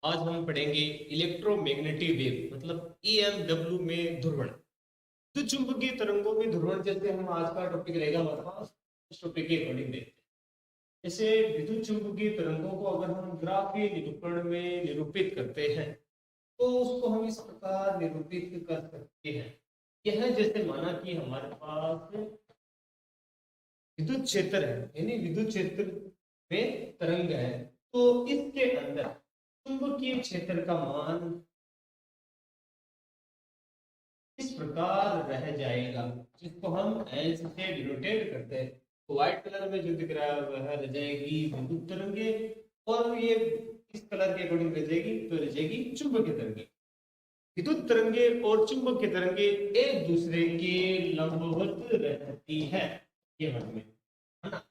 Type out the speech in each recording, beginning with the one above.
आज हम पढ़ेंगे इलेक्ट्रोमैग्नेटिक वेव मतलब ईएमडब्ल्यू में ध्रुवण। तो चुंबकीय तरंगों में ध्रुवण जैसे हम आज का टॉपिक रहेगा हमारे पास, इस टॉपिक के अकॉर्डिंग देखते हैं। जैसे विद्युत चुंबकीय तरंगों को अगर हम ग्राफीय निरूपण में निरूपित करते हैं तो उसको हम इस प्रकार निरूपित कर सकते हैं। यह जैसे माना कि हमारे पास विद्युत क्षेत्र है, यानी विद्युत क्षेत्र में तरंग है, तो इसके अंदर चुंबकीय क्षेत्र का मान इस प्रकार रह जाएगा, जिसको हम एच से डिनोटेट करते हैं। तो व्हाइट कलर में जो दिख रहा है वह रह जाएगी विद्युत तरंगे, और ये इस कलर के अकॉर्डिंग रह जाएगी तो रह जाएगी चुंबकीय तरंगे। विद्युत तरंगे और चुंबकीय तरंगे एक दूसरे के लंबवत रहती है। ये मन में है ना,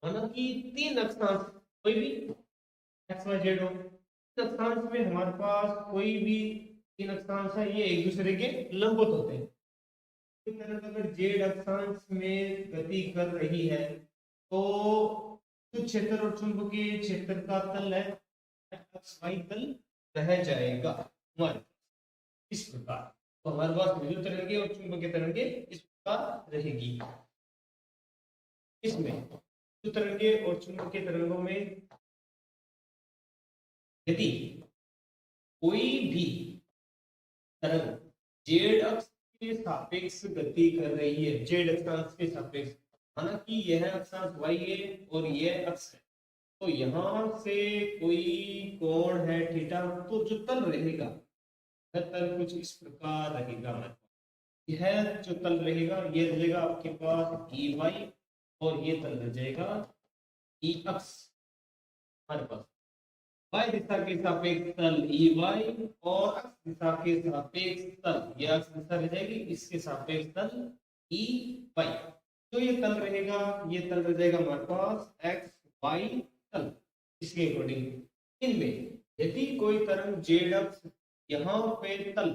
माना कि तीन अक्षांश कोई भी एक्स वाई जेड हो, तीन अक्षांश में हमारे पास कोई भी तीन अक्षांश है, ये एक दूसरे के लंबवत होते हैं। इसी तरह अगर जेड अक्षांश में गति कर रही है तो विद्युत क्षेत्र और चुंबकीय क्षेत्र का तल है एक्स वाई तल रह जाएगा हमारे इस प्रकार। तो हमारे पास विद्युत तरंगे और चुंबकीय तरंगे इस प्रकार रहेगी। इसमें विद्युत तरंगे और चुंबकीय तरंगों में यदि कोई भी तरंग जेड अक्ष के सापेक्ष गति कर रही है, जेड अक्षांश के सापेक्ष, माना कि यह अक्षांश वाई है और यह अक्ष है, तो यहां से कोई कोण है थीटा, तो जो तल रहेगा वह तल कुछ इस प्रकार रहेगा। यह जो तल रहेगा ये रहेगा आपके पास ई वाई, और ये तल रह जाएगा ई अक्ष हमारे पास। वाई दिशा के सापेक्ष तल ई वाई और अक्ष दिशा के सापेक्ष तल, यह अक्ष दिशा रह जाएगी, इसके सापेक्ष तल ई वाई। तो ये तल रहेगा, ये तल रह जाएगा हमारे पास एक्स वाई तल। इसके अकॉर्डिंग इनमें यदि कोई तरंग जेड अक्ष यहाँ पे तल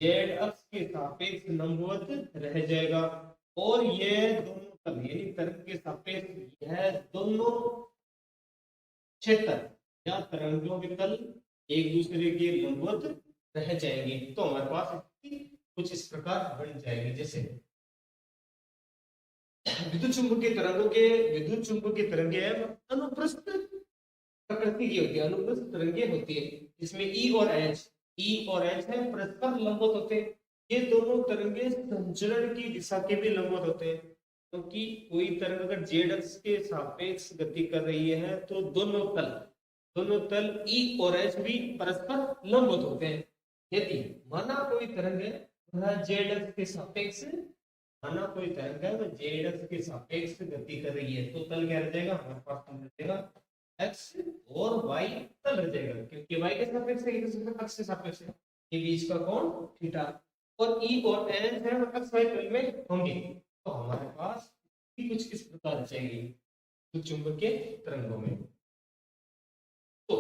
जेड अक्ष के सापेक्ष लंबवत रह जाएगा, और ये दोनों तल यानी तरंग के सापेक्ष यह दोनों क्षेत्र या तरंगों के तल एक दूसरे के लंबवत रह जाएंगे। तो हमारे पास कुछ इस प्रकार बन जाएगी। जैसे विद्युत चुंबकीय तरंगों के विद्युत चुंबकीय तरंगे अनुप्रस्थ प्रकृति की होती है, अनुप्रस्थ तरंगे होती है, जिसमें ई और एच है परस्पर लंबवत होते हैं। ये दोनों तरंगे संचरण की दिशा के भी लंबवत होते हैं, क्योंकि कोई तरंग अगर जेड अक्ष के सापेक्ष गति कर रही है तो दोनों तल ई और एच भी परस्पर लंबवत होते हैं। यदि माना कोई तरंग है वह जेड अक्ष के सापेक्ष माना कोई तरंग है वह जेड अक्ष के सापेक्ष गति कर रही है, तो तल क्या रह जाएगा हमारे पास, तल रह जाएगा एक्स और वाई तल रह जाएगा, क्योंकि वाई के सापेक्ष है, एक्स के सापेक्ष है, ये बीच का कोण थीटा, और ई और एच है एक्स वाई तल में होंगे। तो हमारे पास कुछ इस प्रकार चाहिए तो चुंबकीय तरंगों में। तो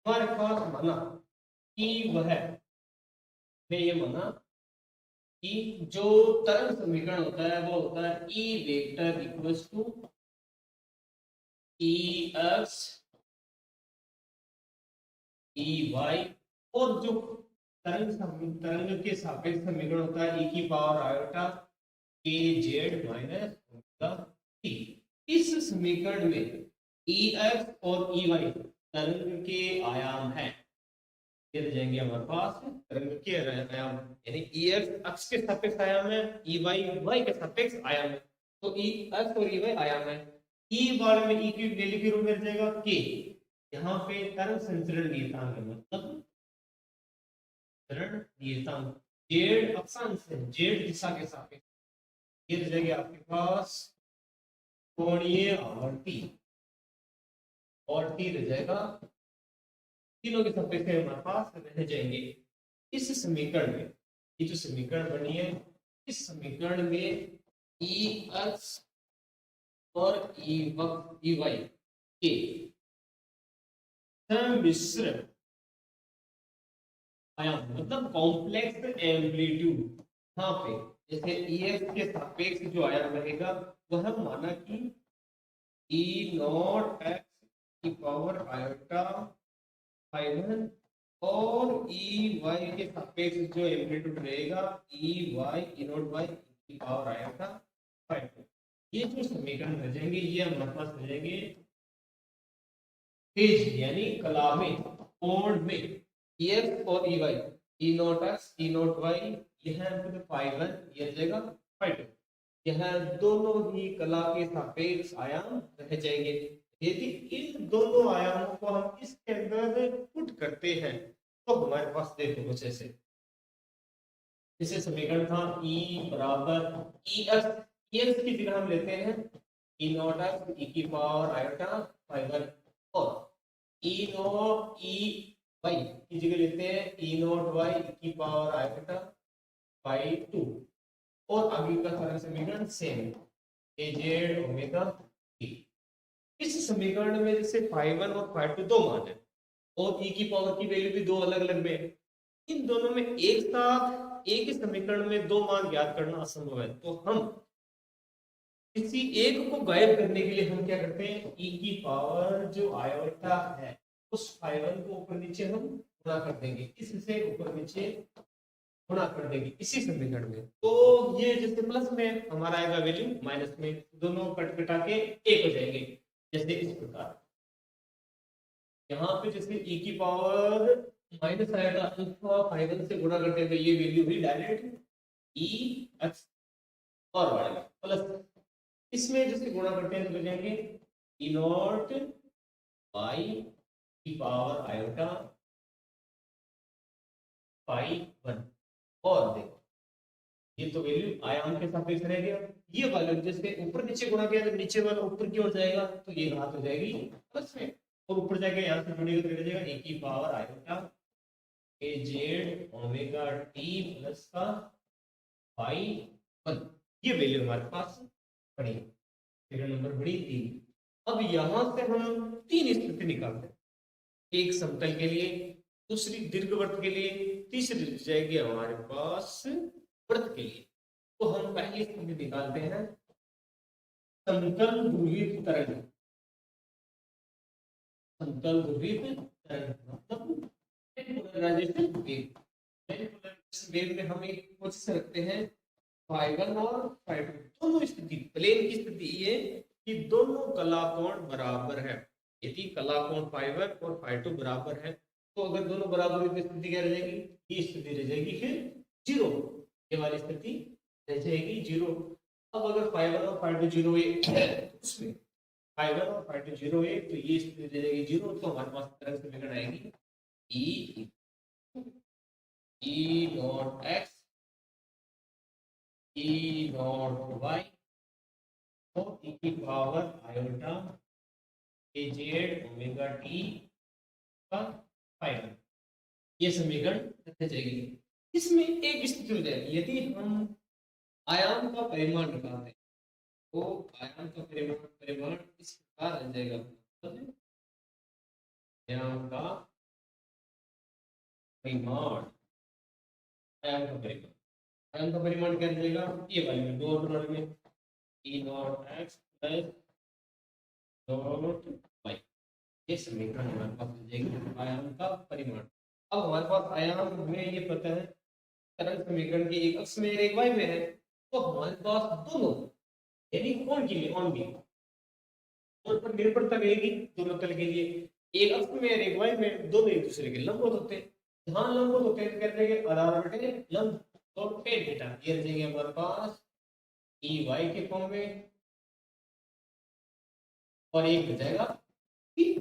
हमारे पास माना कि वह ने ये माना कि जो तरंग समीकरण होता है वो होता है E vector equals to E X E Y, और जो तरंग के सापेक्ष समीकरण होता है ई की पावर आयोटा के जेड माइनस ओमेगा टी। इस समीकरण में ई एक्स और ई वाई तरंग के आयाम है, ये जाएंगे हमारे पास तरंग के आयाम, यानी ई एक्स अक्ष के सापेक्ष आयाम है, ई वाई वाई के सापेक्ष आयाम है। तो ई एक्स और ई वाई आयाम है। ई बार में ई की वैल्यू के रूप में जाएगा के, यहाँ पे तरंग संचरण नियतांक है, मतलब नियतांक जेड अक्षांश है, जेड दिशा के सापेक्ष, ये रह जाएगी आपके पास कोणीय आवर्ती, और टी रह जाएगा, तीनों के सापेक्ष हमारे पास रह जाएंगे। इस समीकरण में ये जो समीकरण बनी है, इस समीकरण में ई एक्स और ई वाई के सम्मिश्र आयाम मतलब कॉम्प्लेक्स एम्पलीट्यूड, यहाँ पे जैसे ई एक्स के सापेक्ष जो आयाम रहेगा वह माना कि ई नॉट एक्स की पावर आयोटा फाई 1 और ई वाई के सापेक्ष जो एम्पलीट्यूड रहेगा E Y E not Y की पावर आयोटा फाई 2। ये जो समीकरण रह जाएंगे ये हमारे पास रह जाएंगे फेज यानी कला में कोण में एक्स और E Y E not X E not Y यह तो फाई 1 ये जाएगा फाई 2। यह दोनों ही कला के सापेक्ष आयाम रह जाएंगे। यदि इन दोनों आयामों को हम इसके अंदर पुट करते हैं तो हमारे पास देखो कुछ ऐसे जैसे समीकरण था E बराबर ई एक्स की जगह हम लेते हैं ई नॉट एक्स ई की पावर आयोटा फाई 1 और ई नॉट ई वाई की जगह लेते हैं ई नॉट वाई की पावर आयोटा फाई 2 और आगे का सारा समीकरण सेम ए जेड ओमेगा टी। इस समीकरण में जैसे फाई 1 और फाई 2 दो मान है और ई की पावर की वैल्यू भी दो अलग अलग में है। इन दोनों में एक साथ एक ही समीकरण में दो मान ज्ञात करना असंभव है तो हम किसी एक को गायब करने के लिए हम क्या करते हैं ई की पावर जो आयोटा है उस फाई 1 को ऊपर नीचे हम गुणा कर देंगे इससे ऊपर नीचे गुणा कर देंगे इसी समीकरण में। तो ये जैसे प्लस में हमारा आएगा वैल्यू माइनस में दोनों कट कटा के एक हो जाएंगे जैसे इस प्रकार। यहाँ पे जैसे e की पावर माइनस आएगा अल्फा फाई 1 से गुणा करते हुए ये वैल्यू भी डायरेक्ट ई एक्स और वाई प्लस इसमें जैसे गुणा करते हैं तो जाएंगे ई नॉट वाई की पावर आयोटा फाई 1 और देखो ये तो वैल्यू आयाम के सापेक्ष रह गया। ये वाला जैसे ऊपर नीचे गुणा किया तो नीचे वाला ऊपर की ओर जाएगा तो ये घात हो जाएगी प्लस में और ऊपर जाके यहाँ से जुड़ेगा तो रह जाएगा ए की power iota A Z omega T plus का फाई 1। ये वैल्यू हमारे पास पड़ी फिगर नंबर बड़ी 3। अब यहाँ से हम तीन स्थिति निकालते हैं एक समतल के लिए दूसरी दीर्घवृत्त के लिए तीसरी जाएगी हमारे पास वृत्त के लिए। तो हम पहली स्थिति निकालते हैं समतल ध्रुवित तरंग। समतल ध्रुवित तरंग मतलब पोलराइजेशन वेव। पोलराइजेशन वेव में हम एक कोशिश रखते हैं फाई 1 और फाई 2 दोनों स्थिति प्लेन की स्थिति ये कि दोनों कला कोण बराबर है। यदि कला कोण फाई 1 और फाई 2 बराबर है तो अगर दोनों बराबर की स्थिति क्या रह जाएगी ये स्थिति रह जाएगी फिर जीरो ये वाली स्थिति रह जाएगी जीरो। अब अगर फाई 1 और फाई 2 जीरो है तो उसमें फाई 1 और फाई 2 जीरो है तो ये स्थिति रह जाएगी जीरो। तो हमारे पास तरंग समीकरण आएगी E not X E not Y और ई की power iota A Z omega T का फाई 1। ये समीकरण रह जाएगी। इसमें एक स्थिति हो जाएगी यदि हम आयाम का परिमाण निकालते हैं तो आयाम का परिमाण इस प्रकार आ जाएगा आयाम का परिमाण आयाम का परिमाण क्या रहेगा ये वाली में दो नंबर में E not X plus dot Y. ये समीकरण हमारे पास आ जाएगी आयाम का परिमाण। अब हमारे पास आयाम हमें ये पता है तरंग समीकरण की एक अक्ष में एक वाई में है तो हमारे पास दोनों यदि कोण के लिए ऑन भी कोण पर निर्भरता रहेगी दोनों तल के लिए एक अक्ष में एक वाई में दोनों एक दूसरे के लंबवत होते हैं। जहां लंबवत होते हैं कहते हैं कि आधार बटे लंब तो टेन थीटा ये रह जाएंगे हमारे पास ई वाई के फॉर्म में और एक बचेगा ई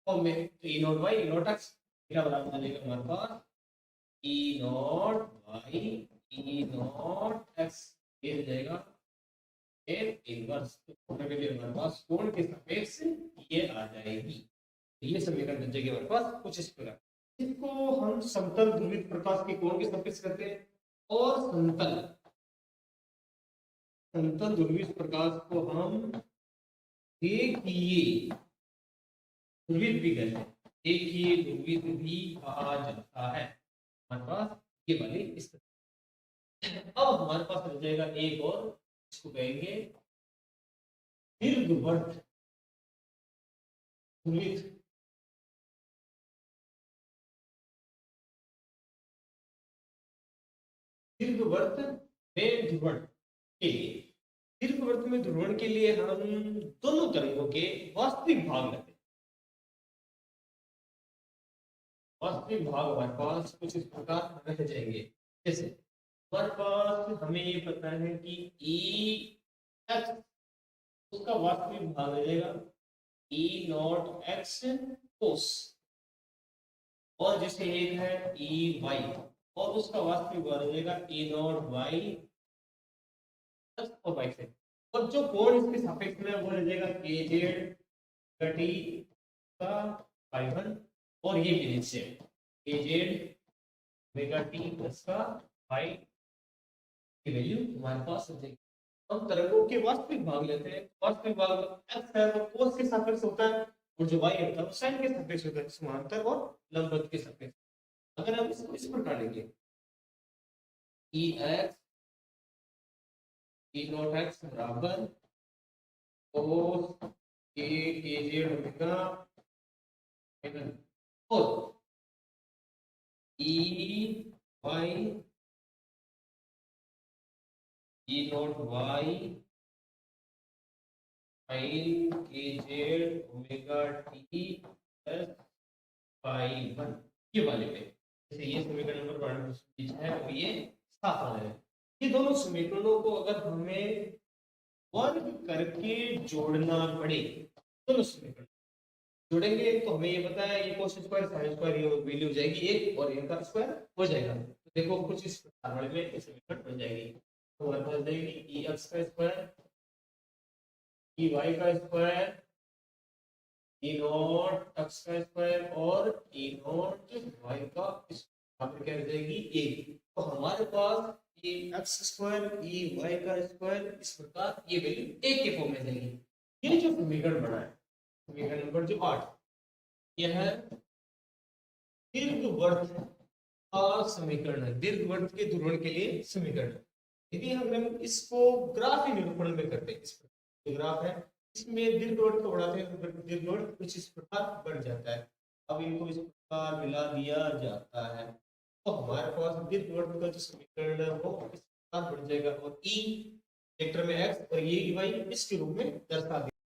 फॉर्म में तो E not Y E not X क्या बराबर आ जाएगा हमारे पास E not Y E not X ये हो जाएगा इनवर्स। तो कोण के लिए हमारे पास कोण के सापेक्ष ये आ जाएगी। ये समीकरण बन जाएगी हमारे पास कुछ इस प्रकार। इसको हम समतल ध्रुवित प्रकाश के कोण के सापेक्ष करते हैं और समतल ध्रुवित प्रकाश को हम एककीय ध्रुवित भी कहते हैं एककीय ध्रुवित भी कहा जाता है। हमारे पास ये वाली स्थिति। अब हमारे पास रह जाएगा एक और इसको कहेंगे दीर्घवृत्त तुलित दीर्घवृत्त में ध्रुवण के लिए, दीर्घवृत्त में ध्रुवण के लिए हम दोनों तरंगों के वास्तविक भाग लेते हैं। वास्तविक भाग हमारे पास कुछ इस प्रकार रह जाएंगे। जैसे हमारे पास हमें ये पता है कि ई एक्स, उसका वास्तविक भाग रह जाएगा ई नॉट एक्स कोस, और जैसे एक है ई वाई, और उसका वास्तविक भाग रह जाएगा ई नॉट वाई प्लस और वाई से, और जो कोण इसके सापेक्ष में वो रह जाएगा के जेड टी का फाई वन, और ये भी नीचे के जेड ओमेगा टी प्लस का फाई की वैल्यू हमारे पास रह जाएगी। हम तरंगों के वास्तविक भाग लेते हैं। वास्तविक भाग x है वो cos के सापेक्ष होता है, और जो y होता है वो sin के सापेक्ष होता है, समांतर और लंबवत के सापेक्ष। अगर हम इसको इस प्रकार लेंगे e x e naught x बराबर cos k z ओमेगा, और e y e naught y sin के Z omega T plus phi one, ये वाले पे जैसे ये समीकरण नंबर 1 है और ये 7 वाला है। ये दोनों समीकरणों को अगर हमें वर्ग करके जोड़ना पड़े, दोनों समीकरण जोड़ेंगे तो हमें ये पता है ये cos स्क्वायर sin स्क्वायर ये वैल्यू हो जाएगी 1 और इनका स्क्वायर हो जाएगा। तो देखो कुछ इस प्रकार वाले में इस समीकरण बन जाएगी। तो हमारे पास जाएगी e x का स्क्वायर ई वाई का स्क्वायर ई नॉट एक्स का स्क्वायर और ई नॉट वाई का स्क्वायर क्या जाएगी एक। तो हमारे पास ये एक्स स्क्वायर ई वाई का स्क्वायर इस प्रकार ये वैल्यू एक के फॉर्म में जाएगी। ये जो समीकरण बना है समीकरण नंबर जो 8, यह है दीर्घवृत्त का समीकरण है, दीर्घवृत्त के ध्रुवण के लिए समीकरण। यदि हम इसको ग्राफी निरूपण में करते हैं, इस प्रकार ग्राफ है इसमें दीर्घवृत्त को बढ़ाते हैं तो दीर्घवृत्त कुछ इस प्रकार बढ़ जाता है। अब इनको इस प्रकार मिला दिया जाता है तो हमारे पास दीर्घवृत्त का जो समीकरण है वो इस प्रकार बढ़ जाएगा, और ई वेक्टर में x और ये y इसके रूप में दर्शा